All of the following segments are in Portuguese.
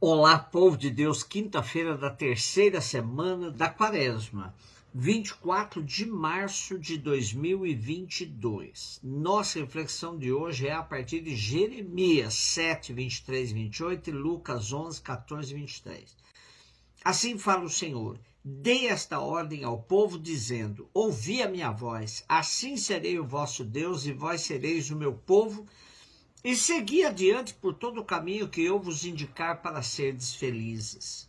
Olá, povo de Deus, quinta-feira da terceira semana da Quaresma, 24 de março de 2022. Nossa reflexão de hoje é a partir de Jeremias 7, 23 e 28 e Lucas 11, 14 e 23. Assim fala o Senhor: dei esta ordem ao povo, dizendo: ouvi a minha voz, assim serei o vosso Deus e vós sereis o meu povo, e segui adiante por todo o caminho que eu vos indicar para serdes felizes.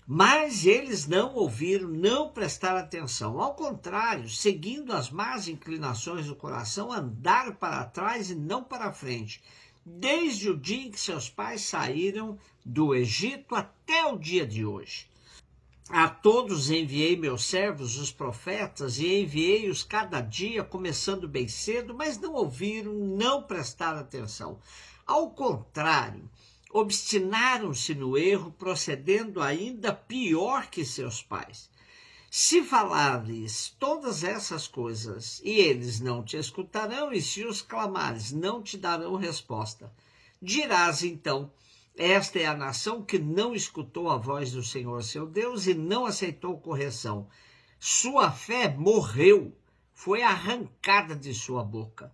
Mas eles não ouviram, não prestaram atenção. Ao contrário, seguindo as más inclinações do coração, andaram para trás e não para frente, desde o dia em que seus pais saíram do Egito até o dia de hoje. A todos enviei meus servos, os profetas, e enviei-os cada dia, começando bem cedo, mas não ouviram, não prestaram atenção. Ao contrário, obstinaram-se no erro, procedendo ainda pior que seus pais. Se falares todas essas coisas, e eles não te escutarão, e se os clamares, não te darão resposta. Dirás então: esta é a nação que não escutou a voz do Senhor seu Deus e não aceitou correção. Sua fé morreu, foi arrancada de sua boca.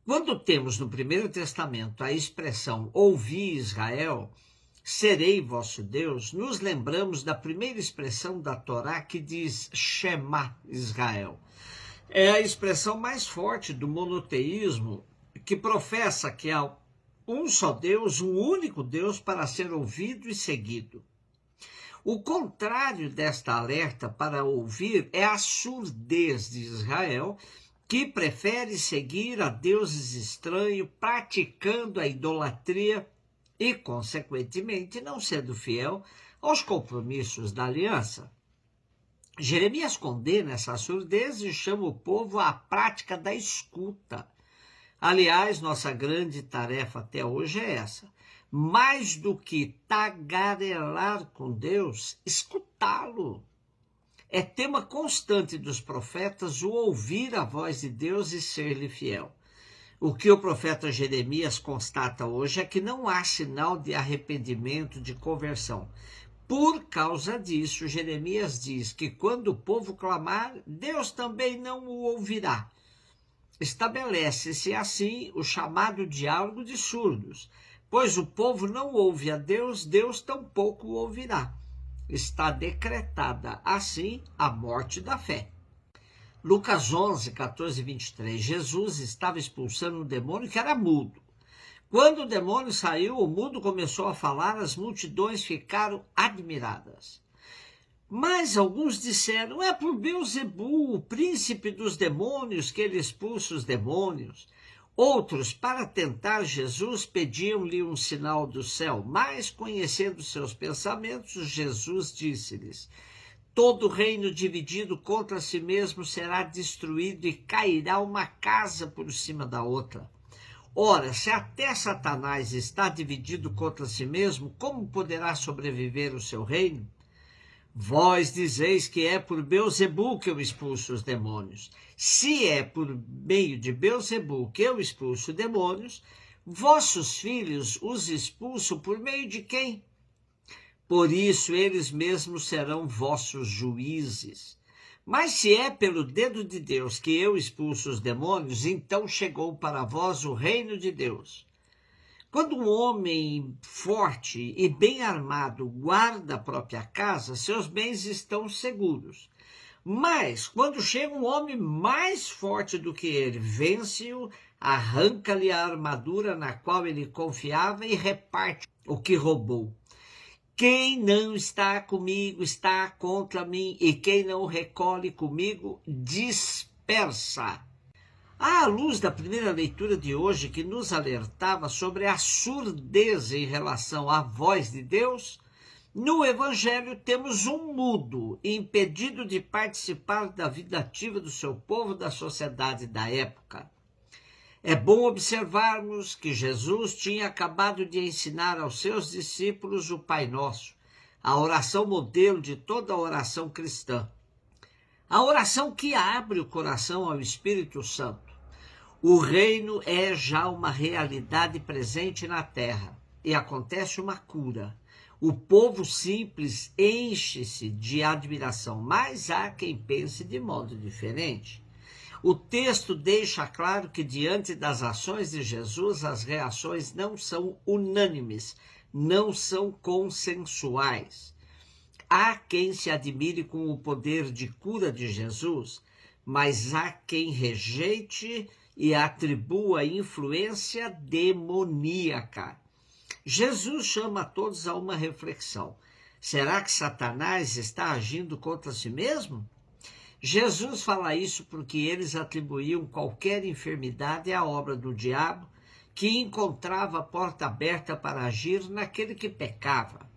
Quando temos no Primeiro Testamento a expressão ouvi Israel, serei vosso Deus, nos lembramos da primeira expressão da Torá que diz Shema Israel. É a expressão mais forte do monoteísmo, que professa que há um só Deus, um único Deus para ser ouvido e seguido. O contrário desta alerta para ouvir é a surdez de Israel, que prefere seguir a deuses estranhos, praticando a idolatria e, consequentemente, não sendo fiel aos compromissos da aliança. Jeremias condena essa surdez e chama o povo à prática da escuta. Aliás, nossa grande tarefa até hoje é essa: mais do que tagarelar com Deus, escutá-lo. É tema constante dos profetas o ouvir a voz de Deus e ser-lhe fiel. O que o profeta Jeremias constata hoje é que não há sinal de arrependimento, de conversão. Por causa disso, Jeremias diz que quando o povo clamar, Deus também não o ouvirá. Estabelece-se assim o chamado diálogo de surdos, pois o povo não ouve a Deus, Deus tampouco o ouvirá. Está decretada assim a morte da fé. Lucas 11, 14 e 23. Jesus estava expulsando um demônio que era mudo. Quando o demônio saiu, o mudo começou a falar, as multidões ficaram admiradas. Mas alguns disseram: é por Beelzebu, o príncipe dos demônios, que ele expulsa os demônios. Outros, para tentar Jesus, pediam-lhe um sinal do céu, mas, conhecendo seus pensamentos, Jesus disse-lhes: todo reino dividido contra si mesmo será destruído e cairá uma casa por cima da outra. Ora, se até Satanás está dividido contra si mesmo, como poderá sobreviver o seu reino? Vós dizeis que é por Beelzebu que eu expulso os demônios. Se é por meio de Beelzebu que eu expulso demônios, vossos filhos os expulsam por meio de quem? Por isso eles mesmos serão vossos juízes. Mas se é pelo dedo de Deus que eu expulso os demônios, então chegou para vós o reino de Deus. Quando um homem forte e bem armado guarda a própria casa, seus bens estão seguros. Mas, quando chega um homem mais forte do que ele, vence-o, arranca-lhe a armadura na qual ele confiava e reparte o que roubou. Quem não está comigo está contra mim, e quem não recolhe comigo dispersa. À luz da primeira leitura de hoje, que nos alertava sobre a surdez em relação à voz de Deus, no Evangelho temos um mudo, impedido de participar da vida ativa do seu povo, da sociedade da época. É bom observarmos que Jesus tinha acabado de ensinar aos seus discípulos o Pai Nosso, a oração modelo de toda a oração cristã. A oração que abre o coração ao Espírito Santo. O reino é já uma realidade presente na terra. e acontece uma cura. O povo simples enche-se de admiração, mas há quem pense de modo diferente. O texto deixa claro que diante das ações de Jesus, as reações não são unânimes, não são consensuais. Há quem se admire com o poder de cura de Jesus, mas há quem rejeite e atribua influência demoníaca. Jesus chama a todos a uma reflexão. Será que Satanás está agindo contra si mesmo? Jesus fala isso porque eles atribuíam qualquer enfermidade à obra do diabo, que encontrava a porta aberta para agir naquele que pecava.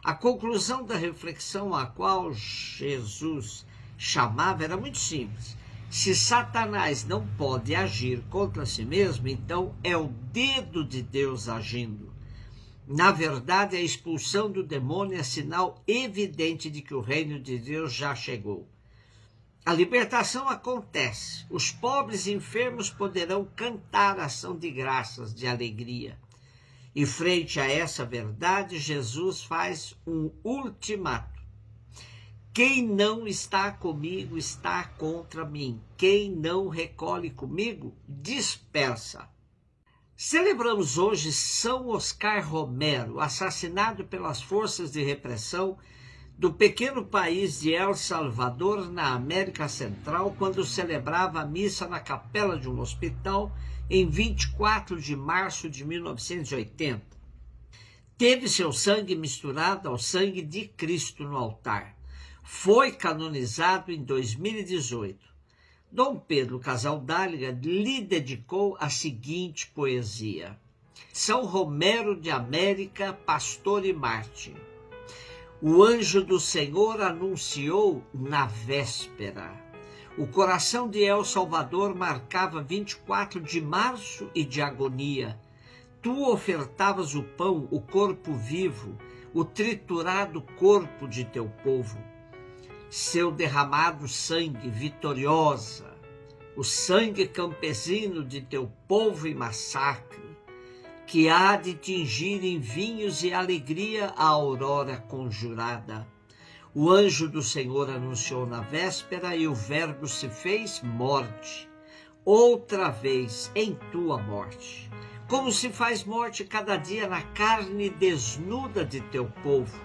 A conclusão da reflexão a qual Jesus chamava era muito simples. Se Satanás não pode agir contra si mesmo, então é o dedo de Deus agindo. Na verdade, a expulsão do demônio é sinal evidente de que o reino de Deus já chegou. A libertação acontece. Os pobres e enfermos poderão cantar ação de graças, de alegria. E frente a essa verdade, Jesus faz um ultimato. Quem não está comigo está contra mim. Quem não recolhe comigo, dispersa. Celebramos hoje São Oscar Romero, assassinado pelas forças de repressão do pequeno país de El Salvador, na América Central, quando celebrava a missa na capela de um hospital em 24 de março de 1980. Teve seu sangue misturado ao sangue de Cristo no altar. Foi canonizado em 2018. Dom Pedro Casaldáliga lhe dedicou a seguinte poesia: São Romero de América, pastor e mártir. O anjo do Senhor anunciou na véspera. O coração de El Salvador marcava 24 de março e de agonia. Tu ofertavas o pão, o corpo vivo, o triturado corpo de teu povo. Seu derramado sangue vitoriosa, o sangue campesino de teu povo e massacre, que há de tingir em vinhos e alegria a aurora conjurada. O anjo do Senhor anunciou na véspera e o verbo se fez morte, outra vez em tua morte. Como se faz morte cada dia na carne desnuda de teu povo,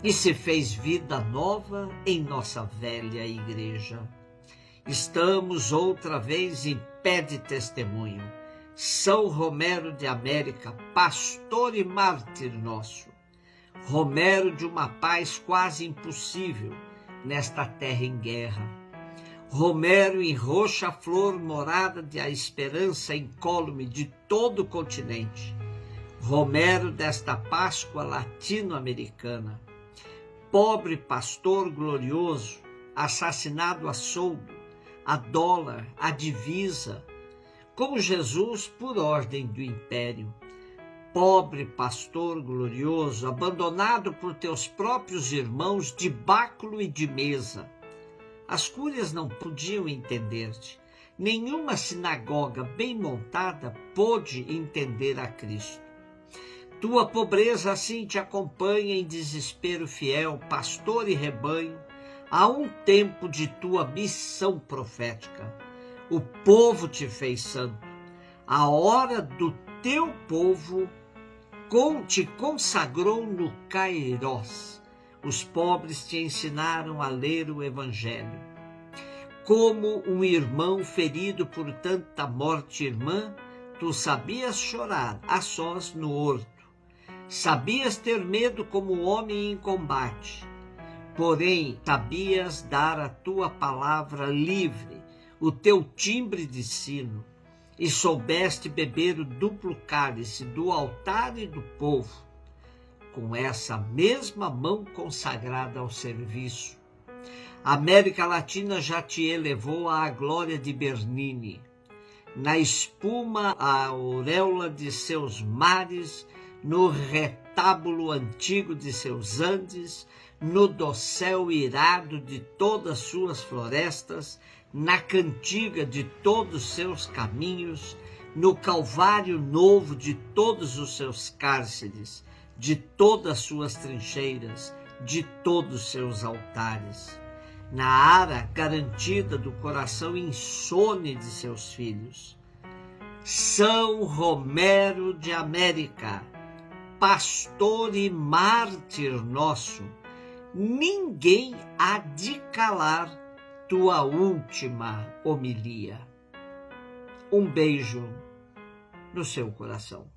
e se fez vida nova em nossa velha igreja. Estamos outra vez em pé de testemunho. São Romero de América, pastor e mártir nosso. Romero de uma paz quase impossível nesta terra em guerra. Romero em roxa flor, morada de a esperança incólume de todo o continente. Romero desta Páscoa latino-americana. Pobre pastor glorioso, assassinado a soldo, a dólar, a divisa, como Jesus por ordem do império. Pobre pastor glorioso, abandonado por teus próprios irmãos de báculo e de mesa. As cúrias não podiam entender-te. Nenhuma sinagoga bem montada pôde entender a Cristo. Tua pobreza assim te acompanha em desespero fiel, pastor e rebanho, a um tempo de tua missão profética. O povo te fez santo. A hora do teu povo te consagrou no Kairós. Os pobres te ensinaram a ler o Evangelho. Como um irmão ferido por tanta morte irmã, tu sabias chorar a sós no horto. Sabias ter medo como homem em combate, porém sabias dar a tua palavra livre, o teu timbre de sino, e soubeste beber o duplo cálice do altar e do povo, com essa mesma mão consagrada ao serviço. A América Latina já te elevou à glória de Bernini, na espuma a auréola de seus mares, no retábulo antigo de seus Andes, no dossel irado de todas suas florestas, na cantiga de todos seus caminhos, no Calvário novo de todos os seus cárceres, de todas as suas trincheiras, de todos os seus altares, na ara garantida do coração insone de seus filhos. São Romero de América, pastor e mártir nosso, ninguém há de calar tua última homilia. Um beijo no seu coração.